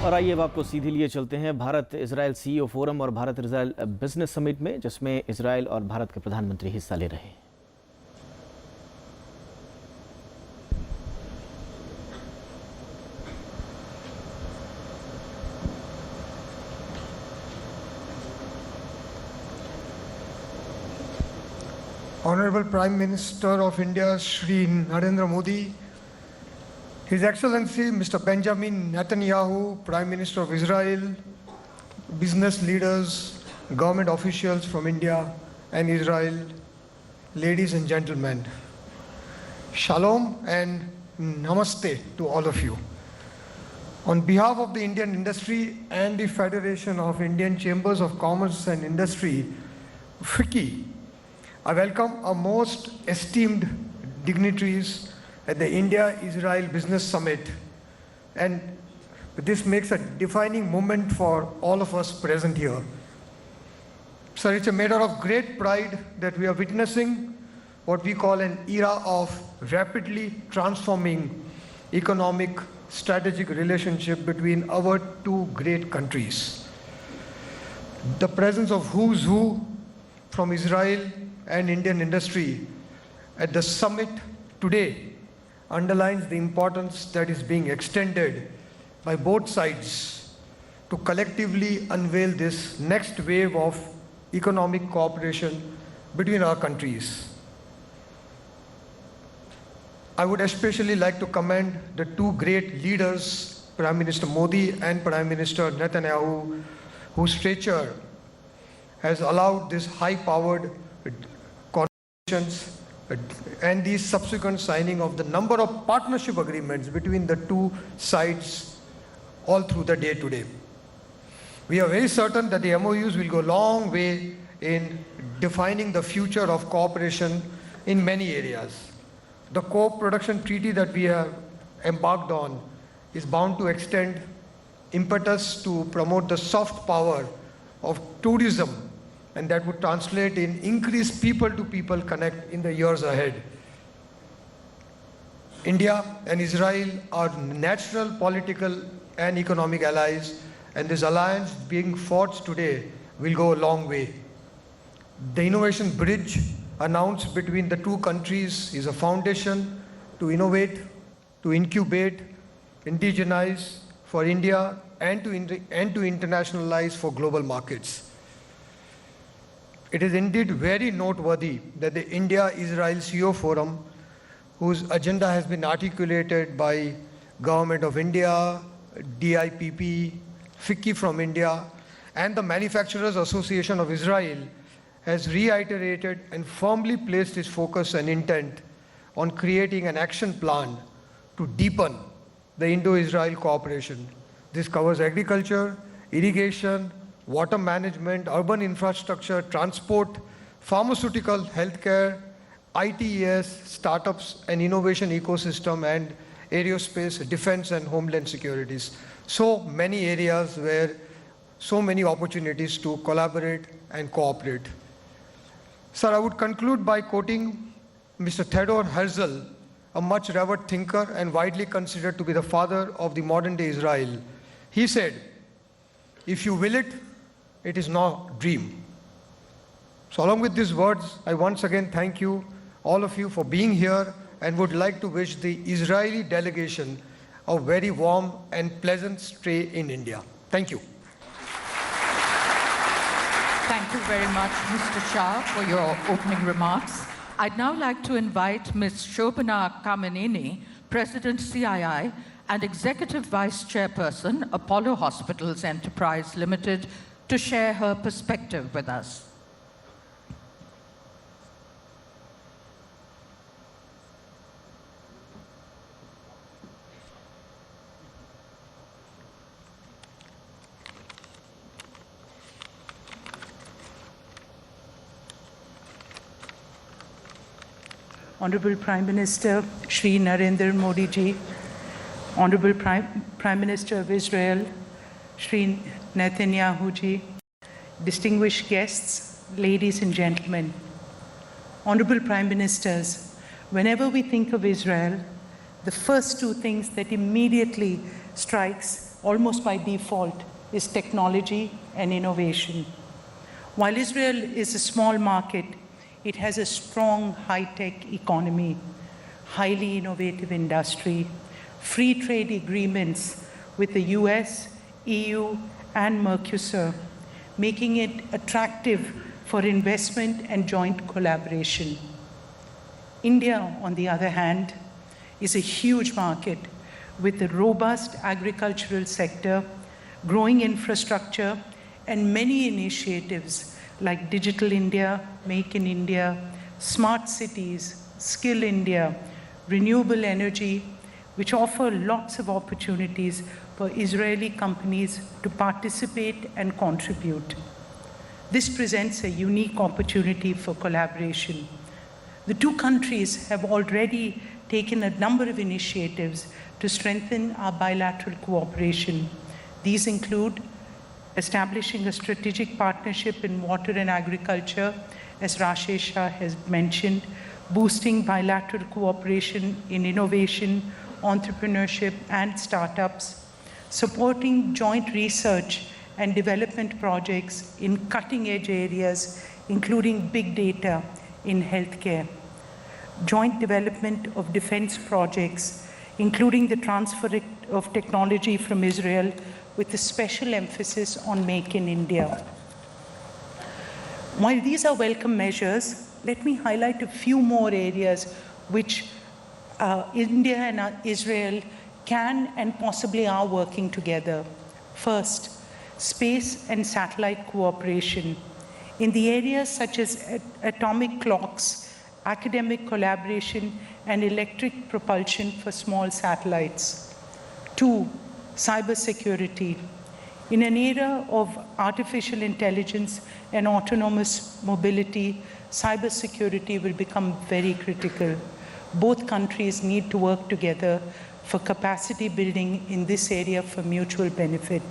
और आइए अब आपको सीधे लिए चलते हैं भारत इजराइल सीईओ फोरम और भारत इजराइल बिजनेस समिट में, जिसमें इजराइल और भारत के प्रधानमंत्री हिस्सा ले रहे हैं। Honorable Prime Minister of India, Shri Narendra Modi, His Excellency Mr. Benjamin Netanyahu, Prime Minister of Israel, business leaders, government officials from India and Israel, ladies and gentlemen, Shalom and Namaste to all of you. On behalf of the Indian industry and the Federation of Indian Chambers of Commerce and Industry, FICCI, I welcome our most esteemed dignitaries at the India-Israel Business Summit, and this makes a defining moment for all of us present here. Sir, it's a matter of great pride that we are witnessing what we call an era of rapidly transforming economic strategic relationship between our two great countries. The presence of who's who from Israel and Indian industry at the summit today underlines the importance that is being extended by both sides to collectively unveil this next wave of economic cooperation between our countries. I would especially like to commend the two great leaders, Prime Minister Modi and Prime Minister Netanyahu, whose stature has allowed this high-powered conversations and the subsequent signing of the number of partnership agreements between the two sides all through the day today. We are very certain that the MOUs will go a long way in defining the future of cooperation in many areas. The co-production treaty that we have embarked on is bound to extend impetus to promote the soft power of tourism, and that would translate in increased people-to-people connect in the years ahead. India and Israel are natural political and economic allies, and this alliance being forged today will go a long way. The innovation bridge announced between the two countries is a foundation to innovate, to incubate, indigenize for India, and to internationalize for global markets. It is indeed very noteworthy that the India-Israel CEO Forum, whose agenda has been articulated by Government of India, DIPP, FICCI from India, and the Manufacturers Association of Israel, has reiterated and firmly placed its focus and intent on creating an action plan to deepen the Indo-Israel cooperation. This covers agriculture, irrigation, water management, urban infrastructure, transport, pharmaceutical, healthcare, ITES, startups and innovation ecosystem, and aerospace, defense and homeland securities. So many areas where so many opportunities to collaborate and cooperate. Sir, I would conclude by quoting Mr. Theodor Herzl, a much revered thinker and widely considered to be the father of the modern day Israel. He said, "If you will it, it is no dream." So along with these words, I once again thank you, all of you, for being here, and would like to wish the Israeli delegation a very warm and pleasant stay in India. Thank you. Thank you very much, Mr. Shah, for your opening remarks. I'd now like to invite Ms. Shobhana Kamenini, President CII and Executive Vice Chairperson, Apollo Hospitals Enterprise Limited, to share her perspective with us. Honorable Prime Minister Shri Narendra Modi ji, Honorable Prime Minister of Israel Shri Netanyahu ji, distinguished guests, ladies and gentlemen, Honorable Prime Ministers, whenever we think of Israel, the first two things that immediately strikes almost by default, is technology and innovation. While Israel is a small market, it has a strong high-tech economy, highly innovative industry, free trade agreements with the US, EU, and Mercosur, making it attractive for investment and joint collaboration. India, on the other hand, is a huge market with a robust agricultural sector, growing infrastructure, and many initiatives like Digital India, Make in India, Smart Cities, Skill India, renewable energy, which offer lots of opportunities for Israeli companies to participate and contribute. This presents a unique opportunity for collaboration. The two countries have already taken a number of initiatives to strengthen our bilateral cooperation. These include establishing a strategic partnership in water and agriculture, as Rajya has mentioned, boosting bilateral cooperation in innovation, entrepreneurship, and startups, supporting joint research and development projects in cutting-edge areas, including big data in healthcare, joint development of defense projects, including the transfer of technology from Israel with a special emphasis on Make in India. While these are welcome measures, let me highlight a few more areas which India and Israel can and possibly are working together. First, space and satellite cooperation. In the areas such as atomic clocks, academic collaboration, and electric propulsion for small satellites. 2, cybersecurity. In an era of artificial intelligence and autonomous mobility, cybersecurity will become very critical. Both countries need to work together for capacity building in this area for mutual benefit.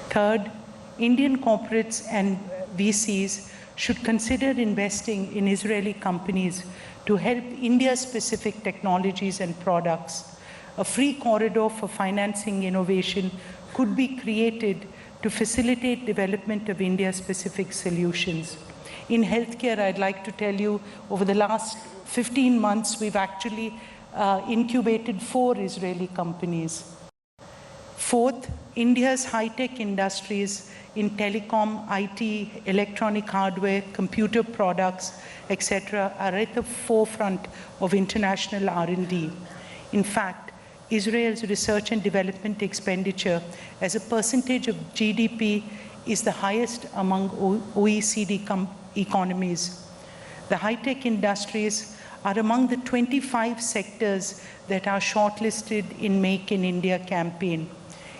Third, Indian corporates and VCs should consider investing in Israeli companies to help India-specific technologies and products. A free corridor for financing innovation could be created to facilitate development of India-specific solutions. In healthcare, I'd like to tell you, over the last 15 months, we've actually incubated 4 Israeli companies. Fourth, India's high-tech industries in telecom, IT, electronic hardware, computer products, etc., are at the forefront of international R&D. In fact, Israel's research and development expenditure as a percentage of GDP is the highest among OECD economies. The high-tech industries are among the 25 sectors that are shortlisted in Make in India campaign.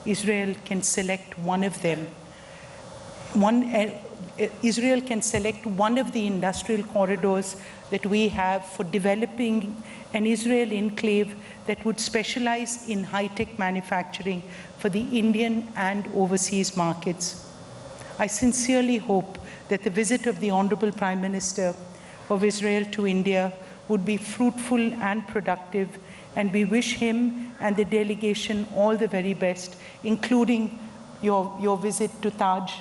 Israel can select one of them. Israel can select one of the industrial corridors that we have for developing an Israel enclave that would specialize in high-tech manufacturing for the Indian and overseas markets. I sincerely hope that the visit of the Honorable Prime Minister of Israel to India would be fruitful and productive, and we wish him and the delegation all the very best, including your visit to Taj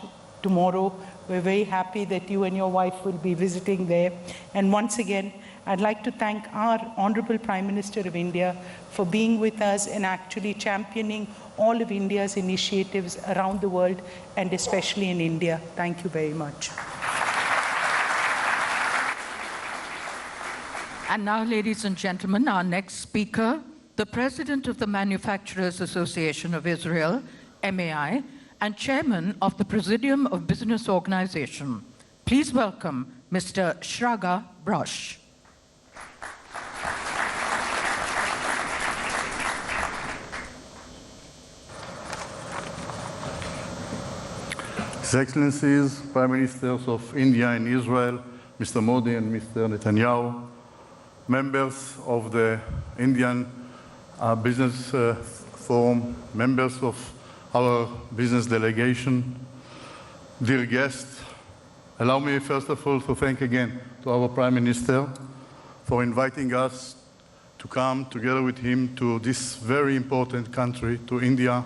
tomorrow. We're very happy that you and your wife will be visiting there. And once again, I'd like to thank our Honorable Prime Minister of India for being with us and actually championing all of India's initiatives around the world, and especially in India. Thank you very much. And now, ladies and gentlemen, our next speaker, the President of the Manufacturers Association of Israel, MAI, and Chairman of the Presidium of Business Organization. Please welcome Mr. Shraga Brush. His Excellencies, Prime Ministers of India and Israel, Mr. Modi and Mr. Netanyahu, members of the Indian Business Forum, members of our business delegation, dear guests, allow me first of all to thank again to our Prime Minister for inviting us to come together with him to this very important country, to India,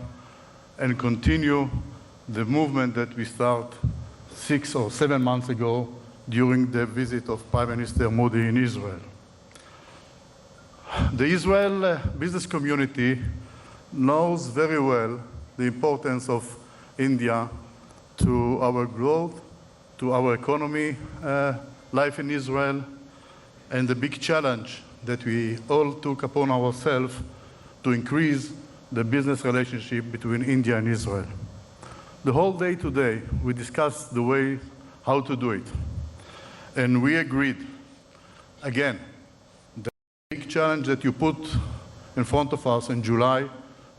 and continue the movement that we started 6 or 7 months ago during the visit of Prime Minister Modi in Israel. The Israel business community knows very well the importance of India to our growth, to our economy, life in Israel, and the big challenge that we all took upon ourselves to increase the business relationship between India and Israel. The whole day today, we discussed the way how to do it. And we agreed, again, the big challenge that you put in front of us in July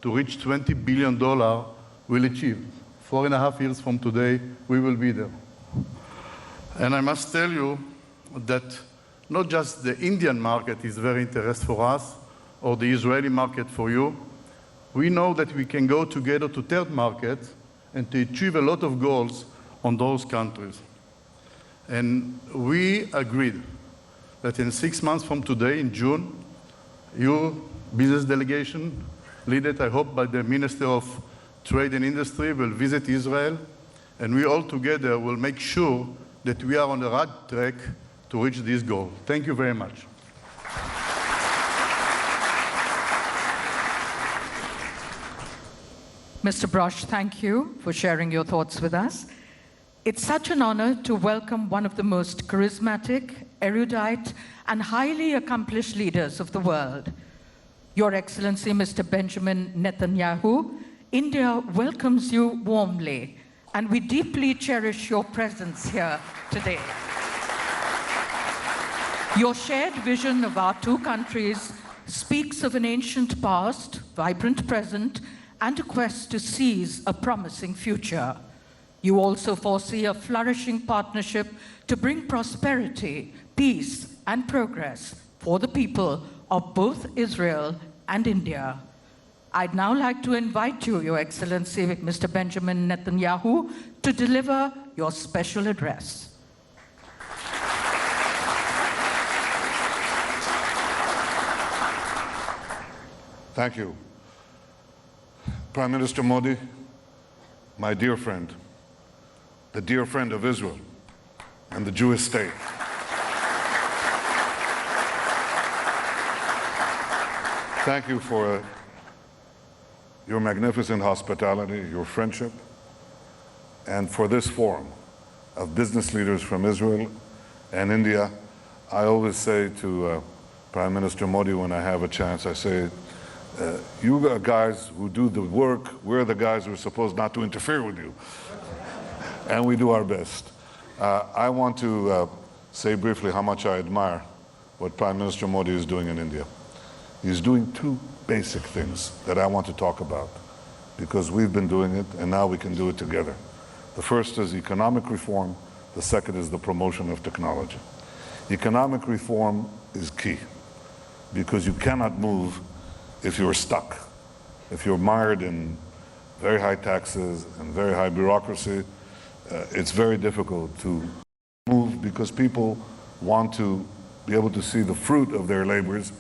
to reach $20 billion will achieve. 4.5 years from today, we will be there. And I must tell you that not just the Indian market is very interesting for us, or the Israeli market for you. We know that we can go together to third markets and to achieve a lot of goals on those countries. And we agreed that in 6 months from today, in June, your business delegation, led, I hope, by the Minister of Trade and Industry, will visit Israel, and we all together will make sure that we are on the right track to reach this goal. Thank you very much. Mr. Brosh, thank you for sharing your thoughts with us. It's such an honor to welcome one of the most charismatic, erudite, and highly accomplished leaders of the world. Your Excellency, Mr. Benjamin Netanyahu, India welcomes you warmly, and we deeply cherish your presence here today. Your shared vision of our two countries speaks of an ancient past, vibrant present, and a quest to seize a promising future. You also foresee a flourishing partnership to bring prosperity, peace, and progress for the people of both Israel and India. I'd now like to invite you, Your Excellency, Mr. Benjamin Netanyahu, to deliver your special address. Thank you. Prime Minister Modi, my dear friend, the dear friend of Israel and the Jewish state. Thank you for your magnificent hospitality, your friendship, and for this forum of business leaders from Israel and India. I always say to Prime Minister Modi when I have a chance, I say, you are guys who do the work, we're the guys who are supposed not to interfere with you. And we do our best. I want to say briefly how much I admire what Prime Minister Modi is doing in India. He's doing two basic things that I want to talk about, because we've been doing it and now we can do it together. The first is economic reform, the second is the promotion of technology. Economic reform is key, because you cannot move if you're stuck, if you're mired in very high taxes and very high bureaucracy. It's very difficult to move because people want to be able to see the fruit of their labors,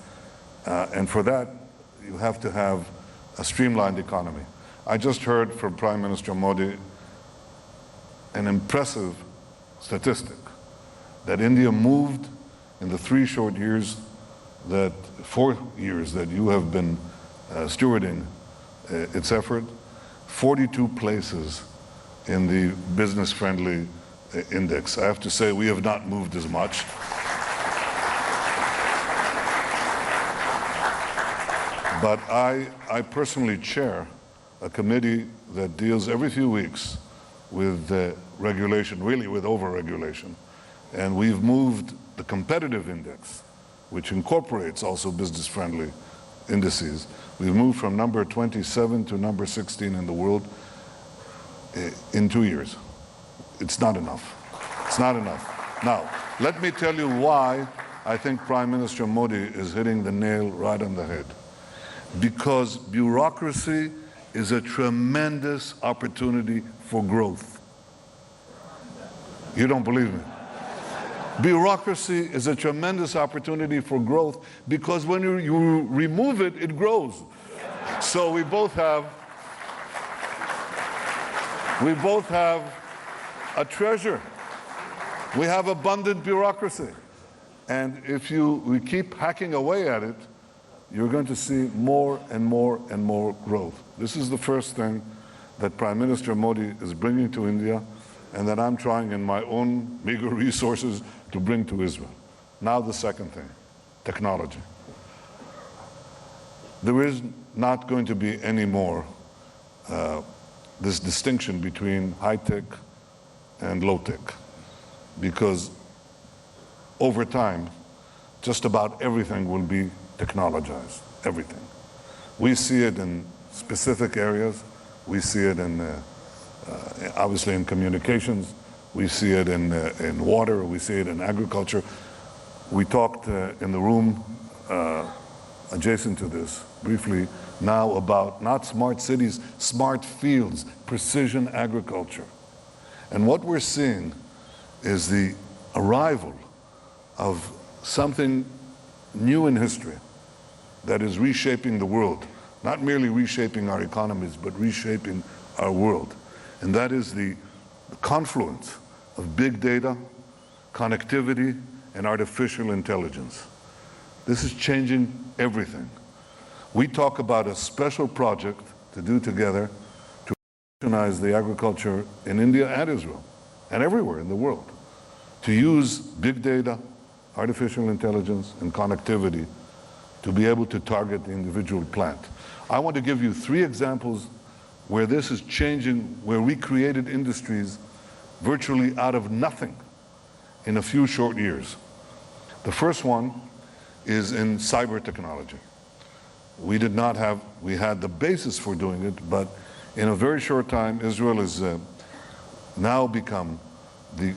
and for that you have to have a streamlined economy. I just heard from Prime Minister Modi an impressive statistic that India moved in the 4 years that you have been stewarding its effort, 42 places in the business-friendly index. I have to say we have not moved as much. But I personally chair a committee that deals every few weeks with regulation, really with over-regulation. And we've moved the competitive index, which incorporates also business-friendly indices. We've moved from number 27 to number 16 in the world in 2 years. It's not enough. It's not enough. Now, let me tell you why I think Prime Minister Modi is hitting the nail right on the head. Because bureaucracy is a tremendous opportunity for growth. You don't believe me? Bureaucracy is a tremendous opportunity for growth because when you remove it, it grows. So we both have We both have a treasure. We have abundant bureaucracy. And if we keep hacking away at it, you're going to see more and more and more growth. This is the first thing that Prime Minister Modi is bringing to India and that I'm trying in my own meager resources to bring to Israel. Now the second thing, technology. There is not going to be any more this distinction between high-tech and low-tech, because over time, just about everything will be technologized, everything. We see it in specific areas. We see it in, obviously in communications. We see it in water. We see it in agriculture. We talked in the room adjacent to this briefly now about not smart cities, smart fields, precision agriculture. And what we're seeing is the arrival of something new in history that is reshaping the world, not merely reshaping our economies, but reshaping our world. And that is the confluence of big data, connectivity, and artificial intelligence. This is changing everything. We talk about a special project to do together to revolutionize the agriculture in India and Israel and everywhere in the world, to use big data, artificial intelligence, and connectivity to be able to target the individual plant. I want to give you 3 examples where this is changing, where we created industries virtually out of nothing in a few short years. The first one is in cyber technology. We had the basis for doing it, but in a very short time, Israel has now become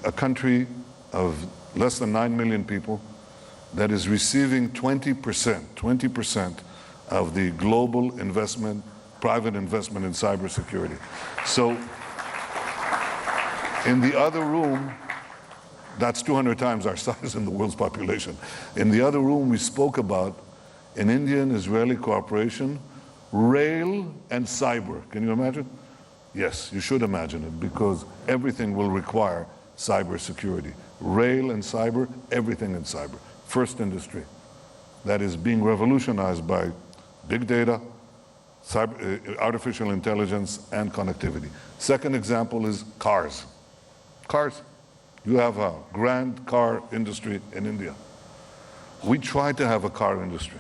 a country of less than 9 million people that is receiving 20% of the global investment, private investment in cybersecurity. So in the other room, that's 200 times our size in the world's population. In the other room, we spoke about an Indian-Israeli cooperation, rail and cyber. Can you imagine? Yes, you should imagine it, because everything will require cybersecurity. Rail and cyber, everything in cyber. First industry that is being revolutionized by big data, artificial intelligence, and connectivity. Second example is cars. Cars. You have a grand car industry in India. We tried to have a car industry.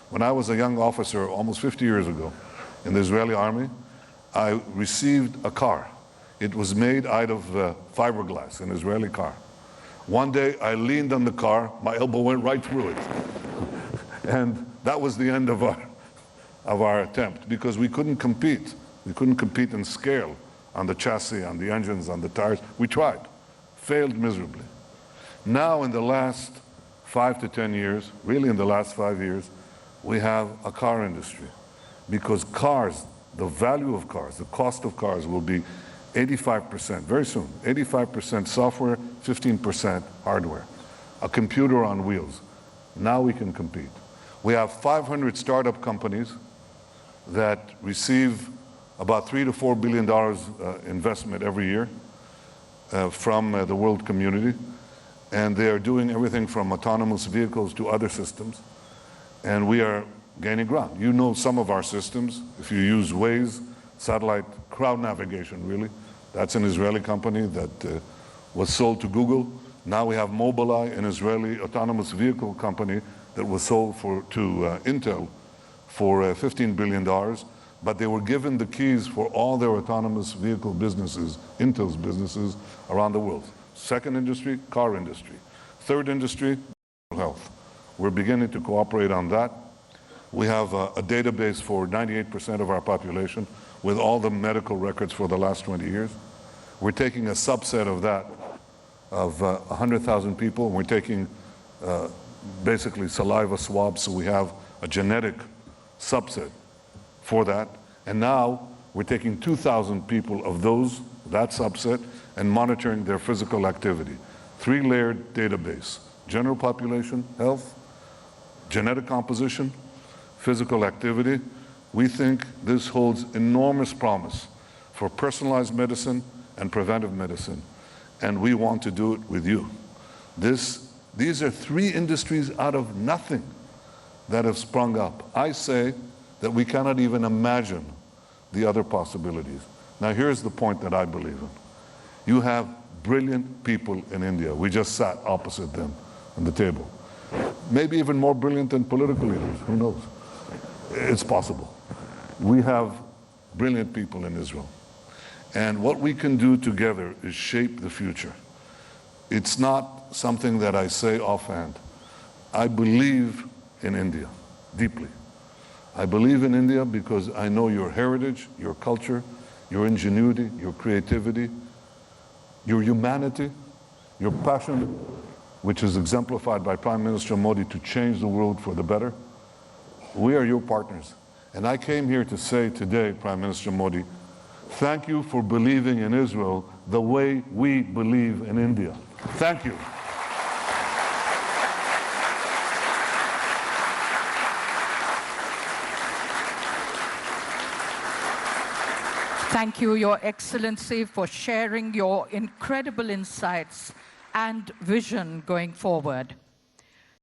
When I was a young officer almost 50 years ago in the Israeli army, I received a car. It was made out of fiberglass, an Israeli car. One day I leaned on the car, my elbow went right through it. And that was the end of our attempt, because we couldn't compete. We couldn't compete in scale on the chassis, on the engines, on the tires. We tried, failed miserably. Now in the last 5 to 10 years, really in the last 5 years, we have a car industry, because cars, the value of cars, the cost of cars will be 85%, very soon, 85% software, 15% hardware. A computer on wheels. Now we can compete. We have 500 startup companies that receive about $3 to $4 billion investment every year from the world community. And they are doing everything from autonomous vehicles to other systems. And we are gaining ground. You know some of our systems. If you use Waze, satellite crowd navigation, really. That's an Israeli company that was sold to Google. Now we have Mobileye, an Israeli autonomous vehicle company that was sold to Intel for $15 billion. But they were given the keys for all their autonomous vehicle businesses, Intel's businesses, around the world. Second industry, car industry. Third industry, health. We're beginning to cooperate on that. We have a database for 98% of our population with all the medical records for the last 20 years. We're taking a subset of that, of 100,000 people, and we're taking basically saliva swabs, so we have a genetic subset for that. And now we're taking 2,000 people of that subset, and monitoring their physical activity. 3-layered database: general population, health, genetic composition, physical activity. We think this holds enormous promise for personalized medicine and preventive medicine, and we want to do it with you. These are 3 industries out of nothing that have sprung up. I say that we cannot even imagine the other possibilities. Now here's the point that I believe in. You have brilliant people in India. We just sat opposite them on the table. Maybe even more brilliant than political leaders, who knows? It's possible. We have brilliant people in Israel. And what we can do together is shape the future. It's not something that I say offhand. I believe in India deeply. I believe in India because I know your heritage, your culture, your ingenuity, your creativity, your humanity, your passion, which is exemplified by Prime Minister Modi to change the world for the better. We are your partners. And I came here to say today, Prime Minister Modi, thank you for believing in Israel the way we believe in India. Thank you. Thank you, Your Excellency, for sharing your incredible insights and vision going forward.